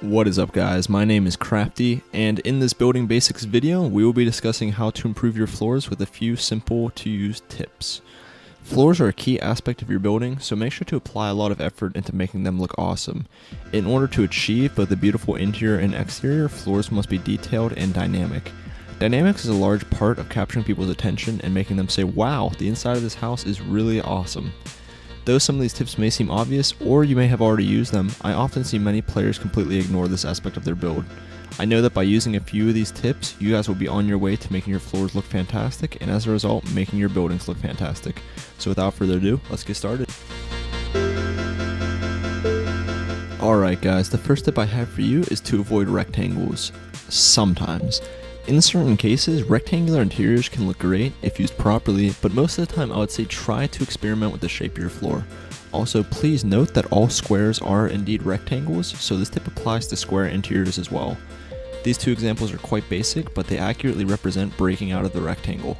What is up, guys? My name is Crafty, and in this building basics video we will be discussing how to improve your floors with a few simple to use tips. Floors are a key aspect of your building, so make sure to apply a lot of effort into making them look awesome. In order to achieve both a beautiful interior and exterior, floors must be detailed and dynamic. Dynamics is a large part of capturing people's attention and making them say, wow, the inside of this house is really awesome. Though some of these tips may seem obvious, or you may have already used them, I often see many players completely ignore this aspect of their build. I know that by using a few of these tips, you guys will be on your way to making your floors look fantastic, and as a result, making your buildings look fantastic. So without further ado, let's get started. Alright guys, the first tip I have for you is to avoid rectangles. Sometimes. In certain cases, rectangular interiors can look great if used properly, but most of the time I would say try to experiment with the shape of your floor. Also, please note that all squares are indeed rectangles, so this tip applies to square interiors as well. These two examples are quite basic, but they accurately represent breaking out of the rectangle.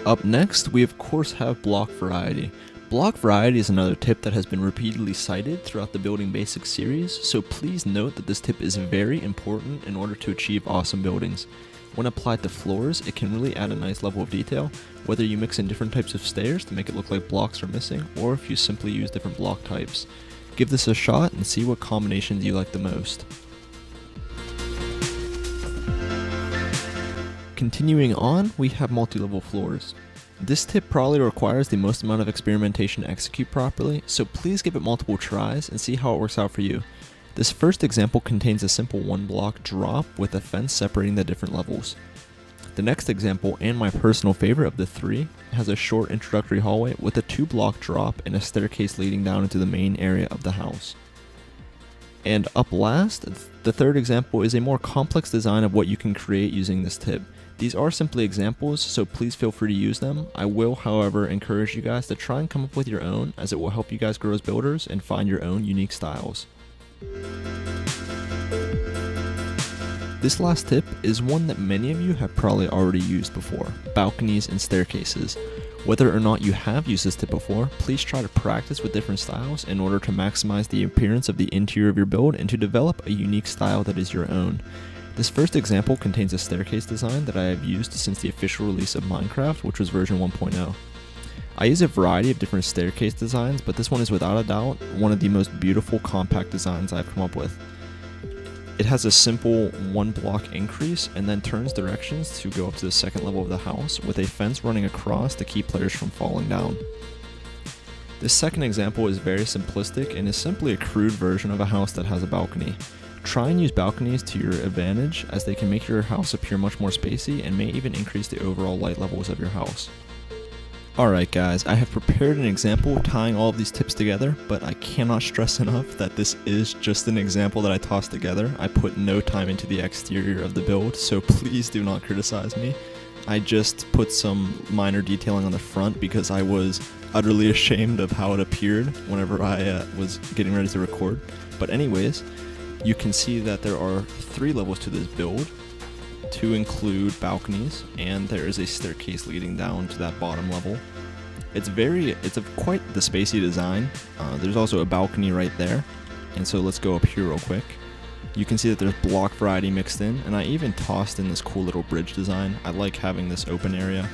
Up next, we of course have block variety. Block variety is another tip that has been repeatedly cited throughout the Building Basics series, so please note that this tip is very important in order to achieve awesome buildings. When applied to floors, it can really add a nice level of detail, whether you mix in different types of stairs to make it look like blocks are missing, or if you simply use different block types. Give this a shot and see what combinations you like the most. Continuing on, we have multi-level floors. This tip probably requires the most amount of experimentation to execute properly, so please give it multiple tries and see how it works out for you. This first example contains a simple one block drop with a fence separating the different levels. The next example, and my personal favorite of the three, has a short introductory hallway with a 2-block drop and a staircase leading down into the main area of the house. And up last, the third example is a more complex design of what you can create using this tip. These are simply examples, so please feel free to use them. I will, however, encourage you guys to try and come up with your own, as it will help you guys grow as builders and find your own unique styles. This last tip is one that many of you have probably already used before: balconies and staircases. Whether or not you have used this tip before, please try to practice with different styles in order to maximize the appearance of the interior of your build and to develop a unique style that is your own. This first example contains a staircase design that I have used since the official release of Minecraft, which was version 1.0. I use a variety of different staircase designs, but this one is without a doubt one of the most beautiful compact designs I've come up with. It has a simple 1-block increase and then turns directions to go up to the second level of the house with a fence running across to keep players from falling down. This second example is very simplistic and is simply a crude version of a house that has a balcony. Try and use balconies to your advantage, as they can make your house appear much more spacey and may even increase the overall light levels of your house. Alright guys, I have prepared an example tying all of these tips together, but I cannot stress enough that this is just an example that I tossed together. I put no time into the exterior of the build, so please do not criticize me. I just put some minor detailing on the front because I was utterly ashamed of how it appeared whenever I was getting ready to record. But anyways, you can see that there are 3 levels to this build, to include balconies, and there is a staircase leading down to that bottom level. It's quite the spacey design. There's also a balcony right there, and so let's go up here real quick. You can see that there's block variety mixed in, and I even tossed in this cool little bridge design. I like having this open area.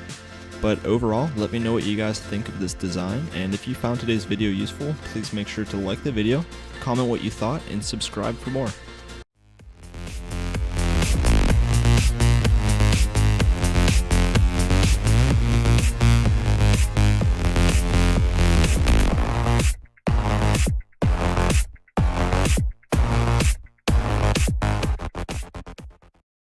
But overall, let me know what you guys think of this design, and if you found today's video useful, please make sure to like the video, comment what you thought, and subscribe for more.